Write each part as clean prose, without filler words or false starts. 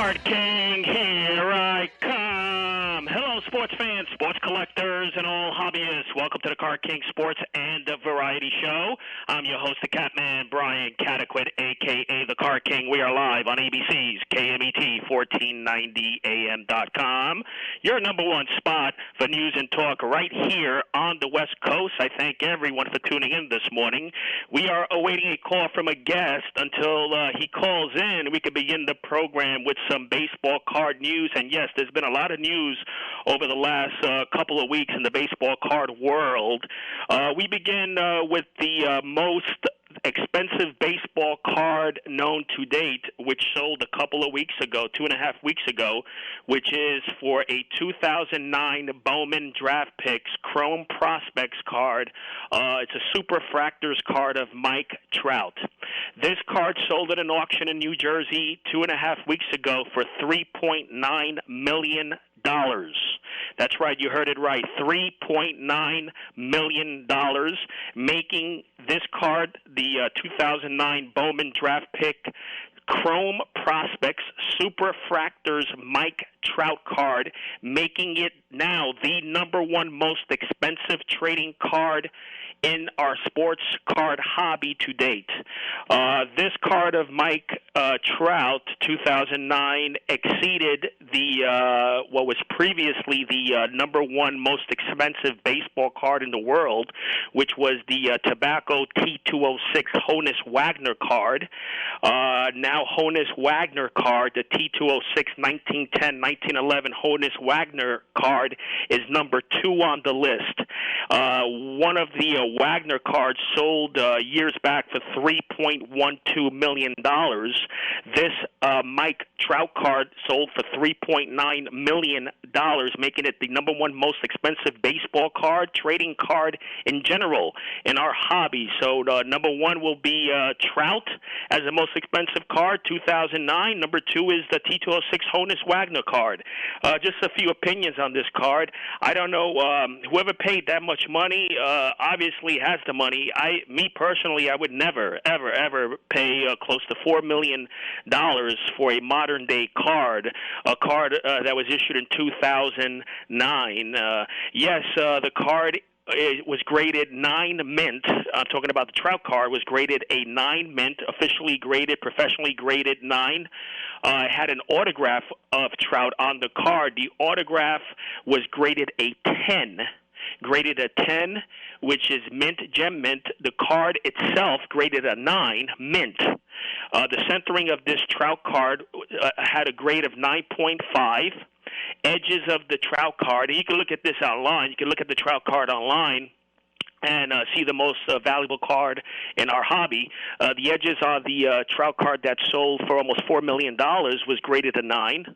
Card King, here I come. Hello, sports fans, sports collectors, and all hobbyists. Welcome to the Card King Sports and Variety Show. I'm your host, the Catman, Brian Cataquet, a.k.a. the Card King. We are live on ABC's KMET 1490am.com. Your number one spot for news and talk right here on the West Coast. I thank everyone for tuning in this morning. We are awaiting a call from a guest. Until he calls in, we can begin the program with some baseball card news. And yes, there's been a lot of news over the last couple of weeks in the baseball card world. We begin with the most expensive baseball card known to date, which sold a couple of weeks ago, 2.5 weeks ago, which is for a 2009 Bowman Draft Picks Chrome Prospects card. It's a Superfractors card of Mike Trout. This card sold at an auction in New Jersey 2.5 weeks ago for $3.9 million. That's right, you heard it right, $3.9 million, making this card the 2009 Bowman Draft Pick Chrome Prospects Superfractors Mike Trout card, making it now the number one most expensive trading card in our sports card hobby to date. This card of Mike Trout, 2009, exceeded the what was previously the number one most expensive baseball card in the world, which was the Tobacco T206 Honus Wagner card. Now Honus Wagner card, the T206 1910-1911 Honus Wagner card, is number 2 on the list. One of the Wagner cards sold years back for $3.12 million. This Mike Trout card sold for $3.9 million, making it the number one most expensive baseball card, trading card in general in our hobby. So number one will be Trout as the most expensive card, 2009. Number 2 is the T206 Honus Wagner card. Just a few opinions on this card. I don't know, whoever paid that much money obviously has the money. Me personally, I would never, ever pay close to $4 million for a modern-day card, a card that was issued in 2009. Yes, the card was graded 9 mint. I'm talking about the Trout card, was graded a 9 mint, officially graded, professionally graded 9. Had an autograph of Trout on the card. The autograph was graded a 10. Graded a 10, which is mint, gem mint. The card itself graded a 9, mint. The centering of this Trout card had a grade of 9.5. Edges of the Trout card, and you can look at this online. You can look at the Trout card online and see the most valuable card in our hobby. The edges on the Trout card that sold for almost $4 million was graded a 9.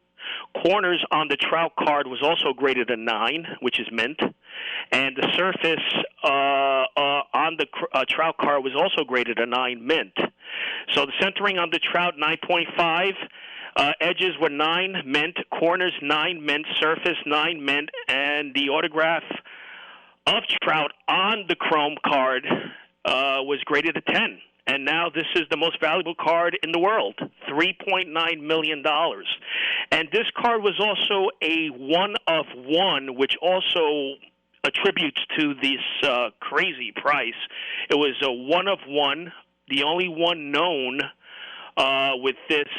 Corners on the Trout card was also graded a 9, which is mint. And the surface on the Trout card was also graded a 9, mint. So the centering on the Trout, 9.5. Edges were 9, mint. Corners, 9, mint. Surface, 9, mint. And the autograph of Trout on the Chrome card was graded a 10. And now this is the most valuable card in the world, $3.9 million. And this card was also a one-of-one, which also attributes to this crazy price. It was a one-of-one, the only one known with this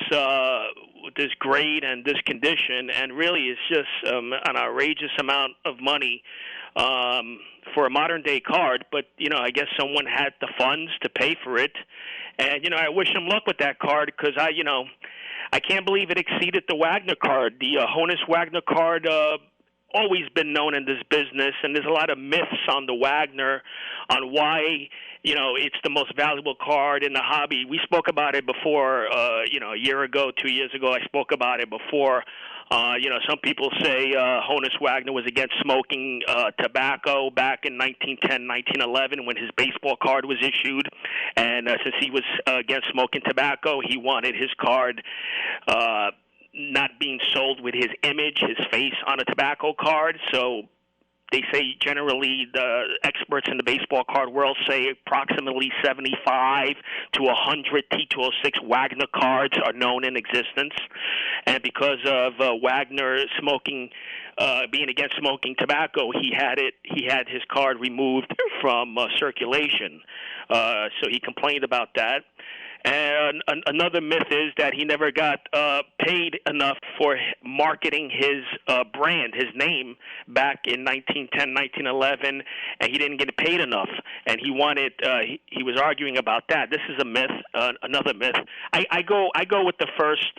grade and this condition, and really it's just an outrageous amount of money for a modern-day card. But, I guess someone had the funds to pay for it. And, I wish him luck with that card because, I can't believe it exceeded the Wagner card. The Honus Wagner card always been known in this business, and there's a lot of myths on the Wagner on why, it's the most valuable card in the hobby. We spoke about it before, a year ago, 2 years ago. I spoke about it before. Some people say Honus Wagner was against smoking tobacco back in 1910, 1911 when his baseball card was issued. And since he was against smoking tobacco, he wanted his card not being sold with his image, his face on a tobacco card. So They say generally the experts in the baseball card world say approximately 75 to 100 T206 Wagner cards are known in existence. And because of Wagner smoking, being against smoking tobacco, he had his card removed from circulation. So he complained about that. And another myth is that he never got paid enough for marketing his brand, his name, back in 1910, 1911, and he didn't get paid enough. And he wanted, he was arguing about that. This is a myth, another myth. I go with the first,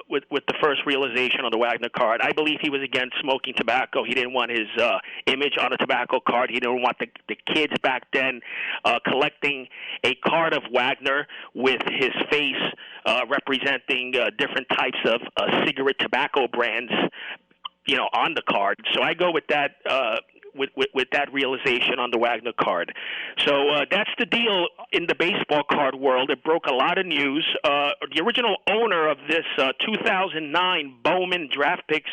with the first realization on the Wagner card. I believe he was against smoking tobacco. He didn't want his image on a tobacco card. He didn't want the kids back then collecting a card of Wagner with his face representing different types of cigarette tobacco brands, on the card. So I go with that with that realization on the Wagner card. So that's the deal in the baseball card world. It broke a lot of news. The original owner of this 2009 Bowman Draft Picks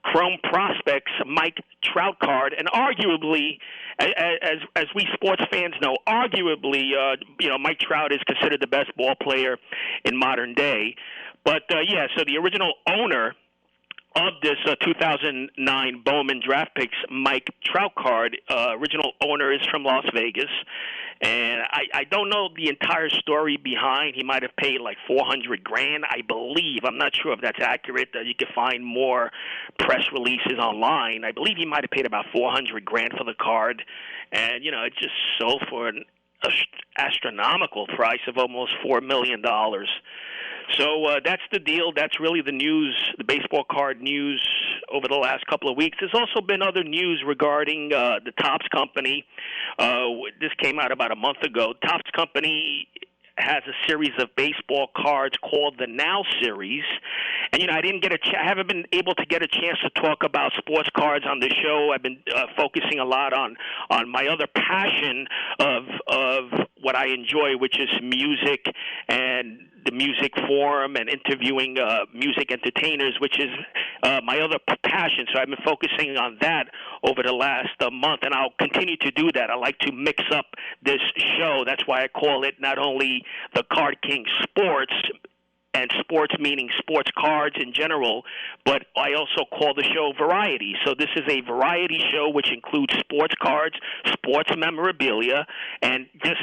Chrome Prospects Mike Trout card, and arguably, as we sports fans know, arguably, Mike Trout is considered the best ball player in modern day. But so the original owner of this 2009 Bowman Draft Picks Mike Trout card, original owner is from Las Vegas. And I don't know the entire story behind. He might have paid like $400,000, I believe. I'm not sure if that's accurate. You can find more press releases online. I believe he might have paid about $400,000 for the card, and it just sold for an astronomical price of almost $4 million. So that's the deal. That's really the news, the baseball card news over the last couple of weeks. There's also been other news regarding the Topps Company. This came out about a month ago. Topps Company has a series of baseball cards called the Now series. And, I didn't get I haven't been able to get a chance to talk about sports cards on the show. I've been focusing a lot on my other passion of what I enjoy, which is music and the music forum and interviewing music entertainers, which is my other passion. So I've been focusing on that over the last month, and I'll continue to do that. I like to mix up this show. That's why I call it not only the Card King Sports, and sports meaning sports cards in general, but I also call the show Variety. So this is a variety show which includes sports cards, sports memorabilia, and just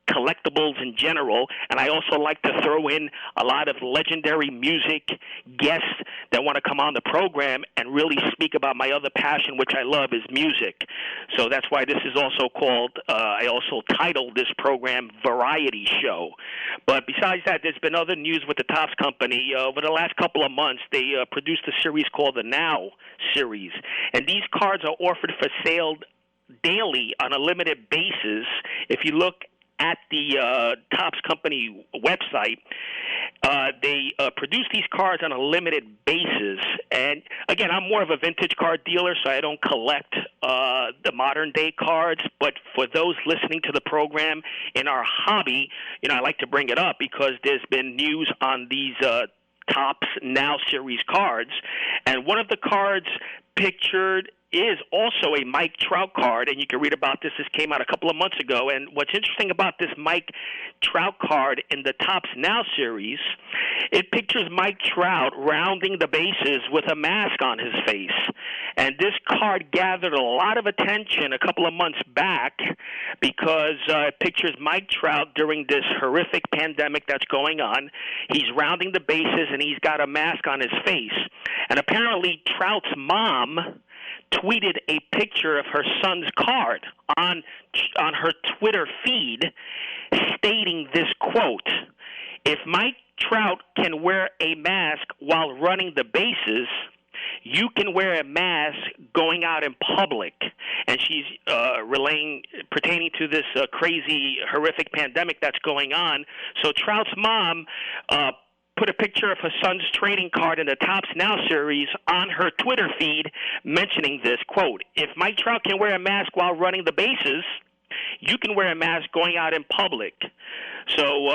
collectibles in general. And I also like to throw in a lot of legendary music guests that want to come on the program and really speak about my other passion, which I love, is music. So that's why this is also called, I also titled this program Variety Show. But besides that, there's been other news with the Topps Company. Over the last couple of months, they produced a series called the Now series. And these cards are offered for sale daily on a limited basis. If you look at the Topps Company website, they produce these cards on a limited basis. And again, I'm more of a vintage card dealer, so I don't collect the modern day cards. But for those listening to the program in our hobby, I like to bring it up because there's been news on these Topps Now series cards, and one of the cards pictured is also a Mike Trout card, and you can read about this. This came out a couple of months ago, and what's interesting about this Mike Trout card in the Topps Now series, it pictures Mike Trout rounding the bases with a mask on his face. And this card gathered a lot of attention a couple of months back because it pictures Mike Trout during this horrific pandemic that's going on. He's rounding the bases, and he's got a mask on his face. And apparently Trout's mom tweeted a picture of her son's card on her Twitter feed stating this quote: "If Mike Trout can wear a mask while running the bases, you can wear a mask going out in public." And she's pertaining to this crazy, horrific pandemic that's going on. So Trout's mom put a picture of her son's trading card in the Topps Now series on her Twitter feed mentioning this, quote, "If Mike Trout can wear a mask while running the bases, you can wear a mask going out in public." So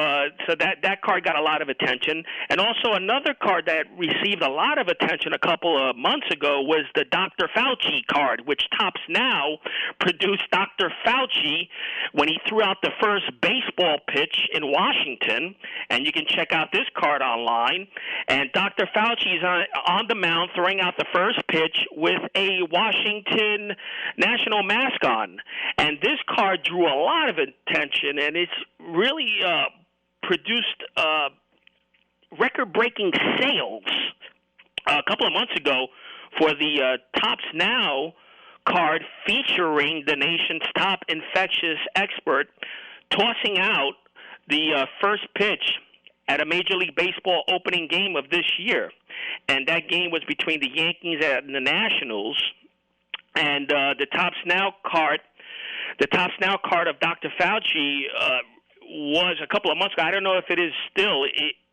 that card got a lot of attention. And also another card that received a lot of attention a couple of months ago was the Dr. Fauci card, which Topps Now produced Dr. Fauci when he threw out the first baseball pitch in Washington. And you can check out this card online. And Dr. Fauci's on the mound throwing out the first pitch with a Washington national mask on. And this card drew a lot of attention, and it's really produced record-breaking sales a couple of months ago for the Topps Now card featuring the nation's top infectious expert tossing out the first pitch at a Major League Baseball opening game of this year. And that game was between the Yankees and the Nationals. And the Topps Now card of Dr. Fauci was a couple of months ago. I don't know if it is still.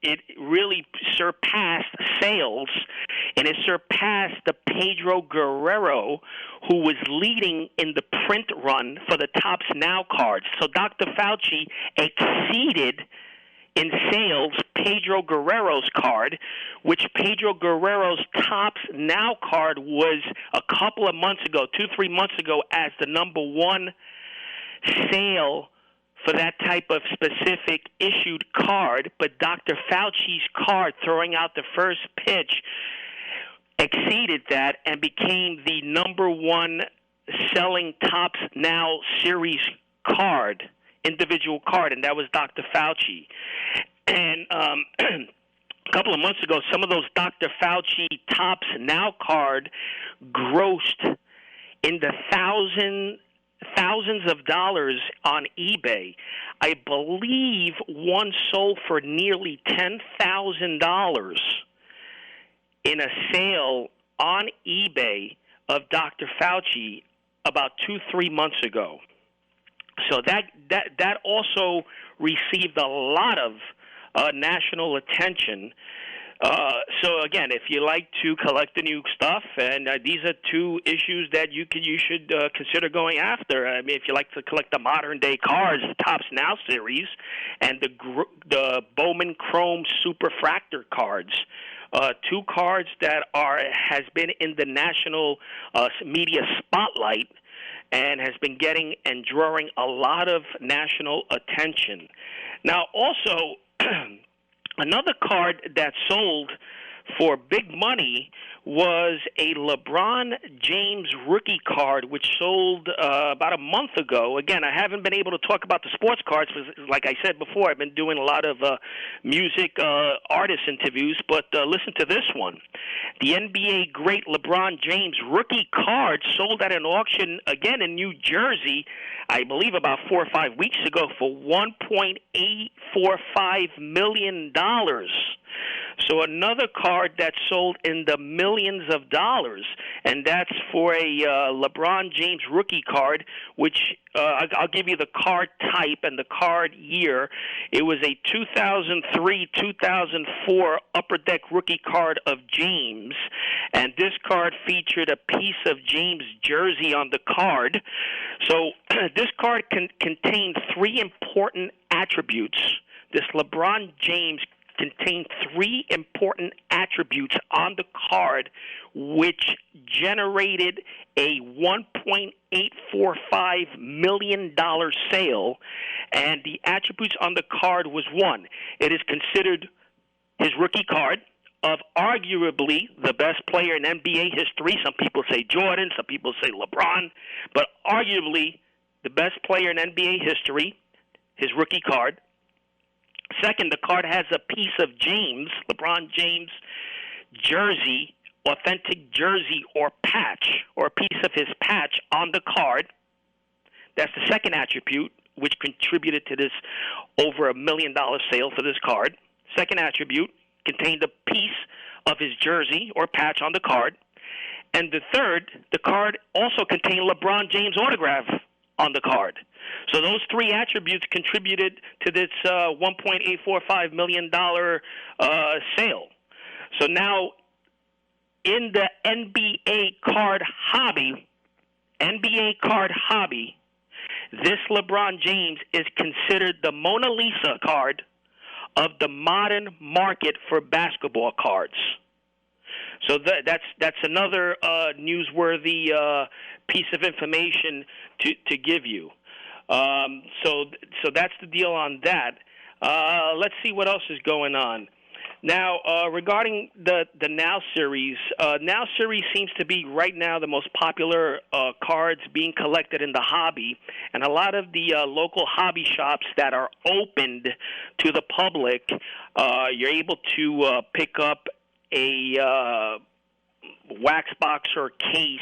It really surpassed sales, and it surpassed the Pedro Guerrero, who was leading in the print run for the Topps Now cards. So Dr. Fauci exceeded in sales Pedro Guerrero's card, which Pedro Guerrero's Topps Now card was a couple of months ago, 2-3 months ago, as the number one sale for that type of specific issued card. But Dr. Fauci's card, throwing out the first pitch, exceeded that and became the number one selling Topps Now series card, individual card, and that was Dr. Fauci. And a couple of months ago, some of those Dr. Fauci Topps Now card grossed in the thousands of dollars on eBay. I believe one sold for nearly $10,000 in a sale on eBay of Dr. Fauci about 2-3 months ago. So that also received a lot of national attention. So again, if you like to collect the new stuff, and these are two issues that you should consider going after. I mean, if you like to collect the modern day cards, the Topps Now series, and the Bowman Chrome Superfractor cards. Two cards that has been in the national media spotlight and has been getting and drawing a lot of national attention. Now, also, another card that sold for big money was a LeBron James rookie card, which sold about a month ago. Again, I haven't been able to talk about the sports cards because, like I said before, I've been doing a lot of music artist interviews, but listen to this one. The NBA great LeBron James rookie card sold at an auction, again in New Jersey, I believe about 4 or 5 weeks ago, for $1.845 million. So another card that sold in the millions of dollars, and that's for a LeBron James rookie card, which I'll give you the card type and the card year. It was a 2003-2004 Upper Deck rookie card of James, and this card featured a piece of James' jersey on the card. So this card contained three important attributes. This LeBron James contained three important attributes on the card which generated a $1.845 million sale. And the attributes on the card was one, it is considered his rookie card of arguably the best player in NBA history. Some people say Jordan, some people say LeBron, but arguably the best player in NBA history, his rookie card. Second, the card has a piece of James, LeBron James jersey, authentic jersey or patch, or a piece of his patch on the card. That's the second attribute, which contributed to this over $1 million sale for this card. Second attribute contained a piece of his jersey or patch on the card. And the third, the card also contained LeBron James autograph on the card. So those three attributes contributed to this $1.845 million sale. So now in the NBA card hobby, This LeBron James is considered the Mona Lisa card of the modern market for basketball cards. So that's another newsworthy piece of information to give you. So that's the deal on that. Let's see what else is going on. Now, regarding the Now Series, Now Series seems to be right now the most popular cards being collected in the hobby, and a lot of the local hobby shops that are opened to the public, you're able to pick up a wax box or case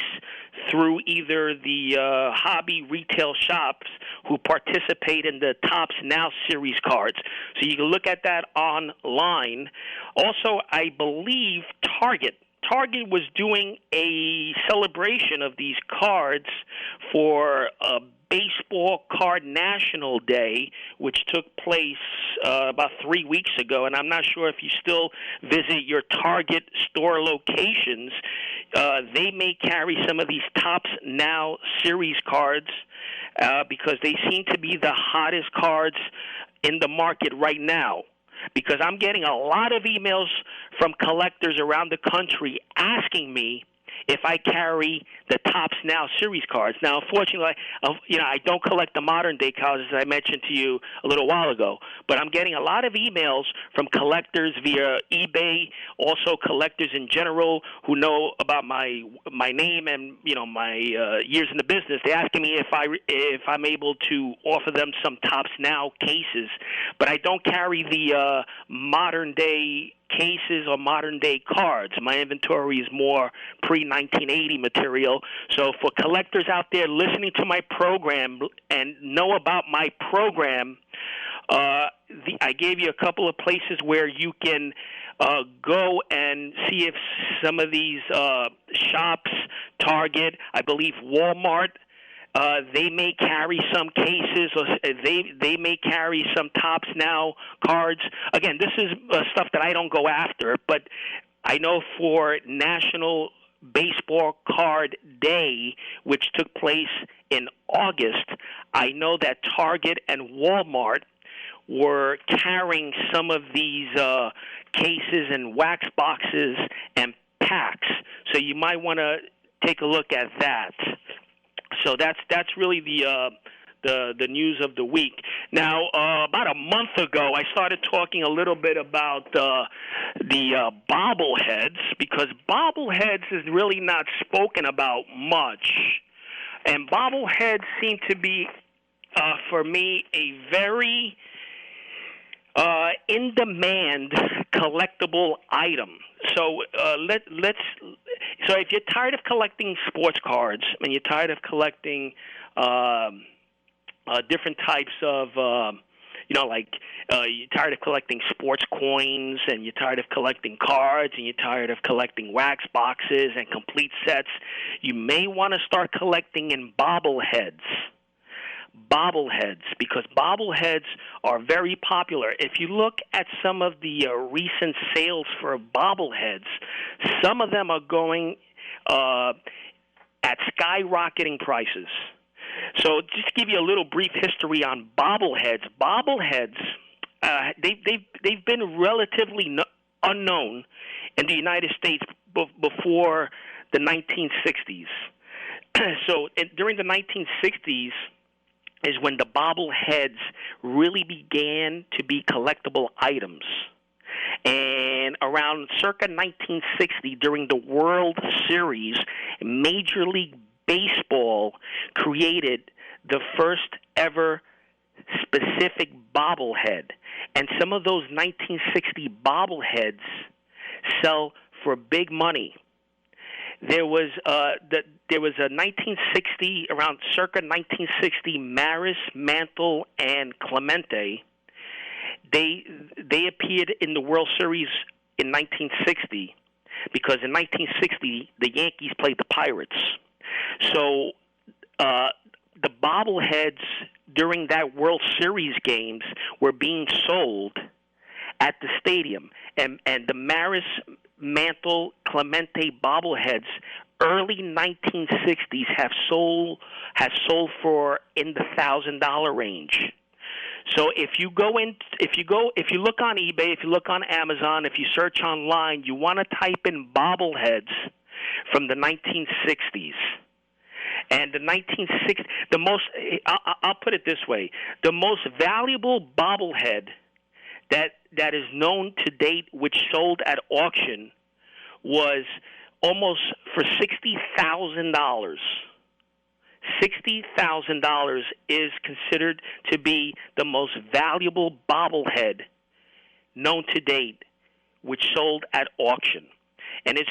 through either the hobby retail shops who participate in the Topps Now Series cards. So you can look at that online. Also, I believe Target was doing a celebration of these cards for a Baseball Card National Day, which took place about 3 weeks ago, and I'm not sure if you still visit your Target store locations. They may carry some of these Topps Now Series cards because they seem to be the hottest cards in the market right now. Because I'm getting a lot of emails from collectors around the country asking me if I carry the Topps Now Series cards. Now, unfortunately, I don't collect the modern day cards, as I mentioned to you a little while ago. But I'm getting a lot of emails from collectors via eBay, also collectors in general who know about my name and my years in the business. They're asking me if I'm able to offer them some Topps Now cases, but I don't carry the modern day cases or modern day cards. My inventory is more pre-1980 material. So for collectors out there listening to my program and know about my program, I gave you a couple of places where you can go and see if some of these shops, Target, I believe Walmart, they may carry some cases, or they may carry some Topps Now cards. Again, this is stuff that I don't go after, but I know for National Baseball Card Day, which took place in August, I know that Target and Walmart were carrying some of these cases and wax boxes and packs. So you might want to take a look at that. So that's really the news of the week. Now, about a month ago, I started talking a little bit about the Bobbleheads, because Bobbleheads is really not spoken about much. And Bobbleheads seem to be, for me, a very in-demand collectible item. So So if you're tired of collecting sports cards and you're tired of collecting different types of, you're tired of collecting sports coins, and you're tired of collecting cards, and you're tired of collecting wax boxes and complete sets, you may want to start collecting in bobbleheads. Bobbleheads, because bobbleheads are very popular. If you look at some of the recent sales for bobbleheads, some of them are going at skyrocketing prices. So just to give you a little brief history on bobbleheads. Bobbleheads, they've been relatively unknown in the United States before the 1960s. So during the 1960s, is when the bobbleheads really began to be collectible items. And around circa 1960, during the World Series, Major League Baseball created the first ever specific bobblehead. And some of those 1960 bobbleheads sell for big money. There was a 1960, around circa 1960, Maris, Mantle, and Clemente. They appeared in the World Series in 1960 because in 1960 the Yankees played the Pirates. So the bobbleheads during that World Series games were being sold at the stadium, and the Maris, Mantle, Clemente bobbleheads early 1960s has sold for in the $1,000 range. So if you look on eBay, if you look on Amazon, if you search online, you want to type in bobbleheads from the 1960s. And the 1960s, I'll put it this way, the most valuable bobblehead that is known to date, which sold at auction, was almost for $60,000. $60,000 is considered to be the most valuable bobblehead known to date, which sold at auction, and it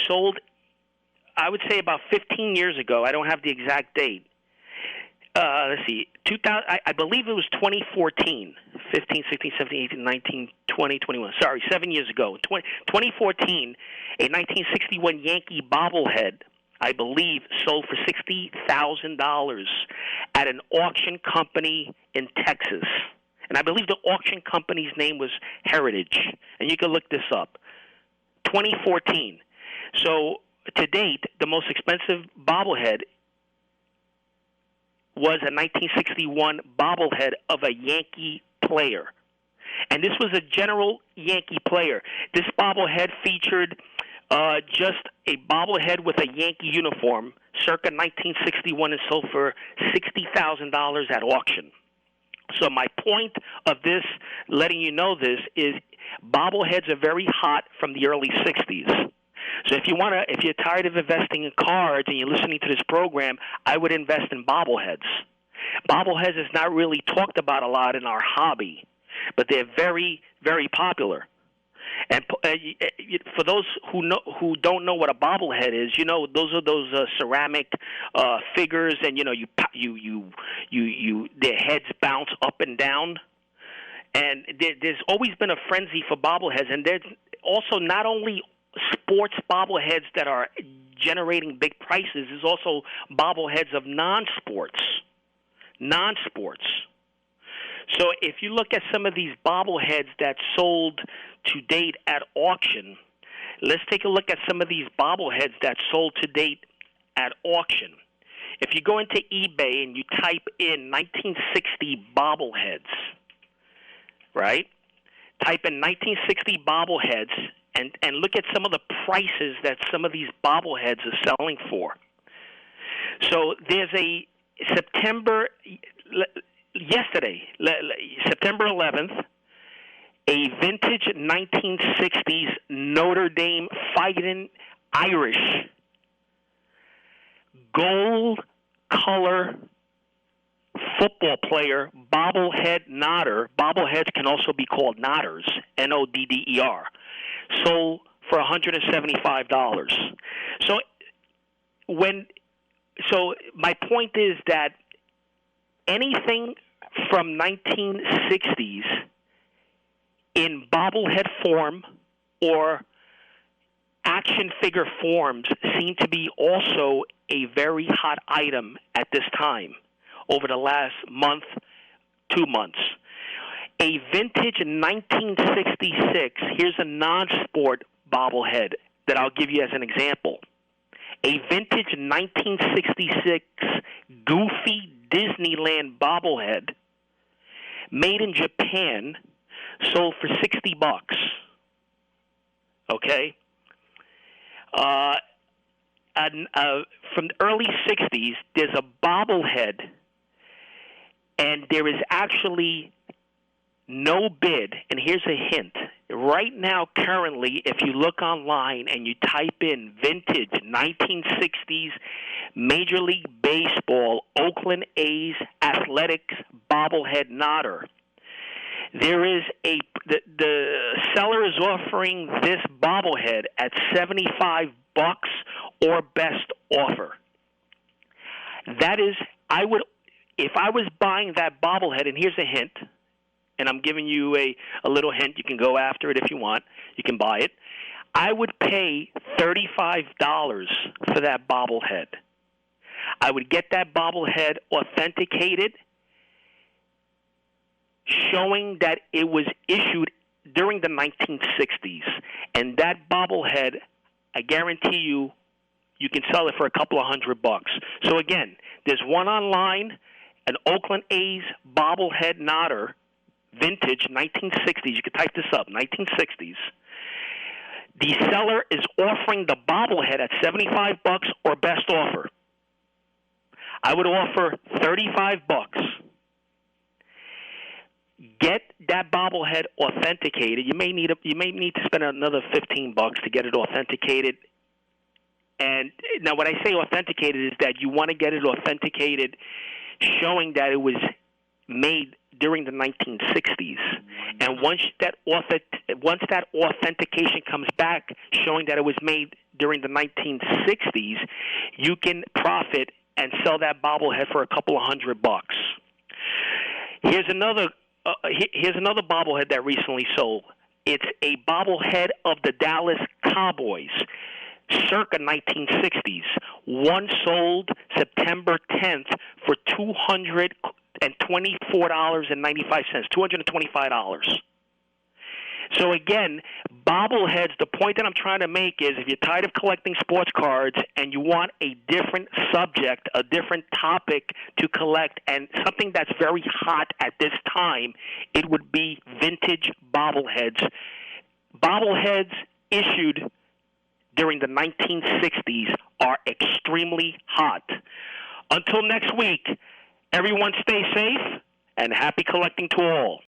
sold, I would say, about 15 years ago. I don't have the exact date. Let's see, 2000. I believe it was 2014. 15, 16, 17, 18, 19, 20, 21. Sorry, 7 years ago. 2014, a 1961 Yankee bobblehead, I believe, sold for $60,000 at an auction company in Texas. And I believe the auction company's name was Heritage. And you can look this up. 2014. So to date, the most expensive bobblehead was a 1961 bobblehead of a Yankee player. And this was a general Yankee player. This bobblehead featured just a bobblehead with a Yankee uniform, circa 1961, and sold for $60,000 at auction. So my point of this, letting you know this, is bobbleheads are very hot from the early 60s. So if you're tired of investing in cards and you're listening to this program, I would invest in bobbleheads. Bobbleheads is not really talked about a lot in our hobby, but they're very, very popular. And for those who don't know what a bobblehead is, those are those ceramic figures, and their heads bounce up and down. And there's always been a frenzy for bobbleheads, and there's also not only sports bobbleheads that are generating big prices. There's also bobbleheads of non-sports. So if you look at some of these bobbleheads that sold to date at auction, let's take a look at some of these bobbleheads that sold to date at auction. If you go into eBay and you type in 1960 bobbleheads, right? Type in 1960 bobbleheads and look at some of the prices that some of these bobbleheads are selling for. So there's a September 11th, a vintage 1960s Notre Dame Fighting Irish gold color football player bobblehead nodder. Bobbleheads can also be called nodders, Nodder, sold for $175. So my point is that anything from 1960s in bobblehead form or action figure forms seem to be also a very hot item at this time over the last month, 2 months. A vintage 1966, here's a non-sport bobblehead that I'll give you as an example. A vintage 1966 Goofy Disneyland bobblehead made in Japan sold for $60. Okay? From the early 60s, there's a bobblehead, and there is actually no bid. And here's a hint. Right now, currently, if you look online and you type in vintage 1960s Major League Baseball Oakland A's Athletics bobblehead nodder, there is the seller is offering this bobblehead at $75 or best offer. That is, if I was buying that bobblehead, and here's a hint, and I'm giving you a little hint. You can go after it if you want. You can buy it. I would pay $35 for that bobblehead. I would get that bobblehead authenticated, showing that it was issued during the 1960s. And that bobblehead, I guarantee you, you can sell it for a couple of $100. So again, there's one online, an Oakland A's bobblehead nodder, vintage 1960s. You can type this up, 1960s. The seller is offering the bobblehead at $75 or best offer. I would offer $35. Get that bobblehead authenticated. You may need to spend another $15 to get it authenticated. And now, when I say authenticated, is that you want to get it authenticated, showing that it was made during the 1960s. And once that authentication comes back, showing that it was made during the 1960s, you can profit and sell that bobblehead for a couple of $100. Here's another bobblehead that recently sold. It's a bobblehead of the Dallas Cowboys, circa 1960s. One sold September 10th for $224.95, $225. So again, bobbleheads, the point that I'm trying to make is, if you're tired of collecting sports cards and you want a different subject, a different topic to collect, and something that's very hot at this time, it would be vintage bobbleheads. Bobbleheads issued during the 1960s are extremely hot. Until next week, everyone stay safe and happy collecting to all.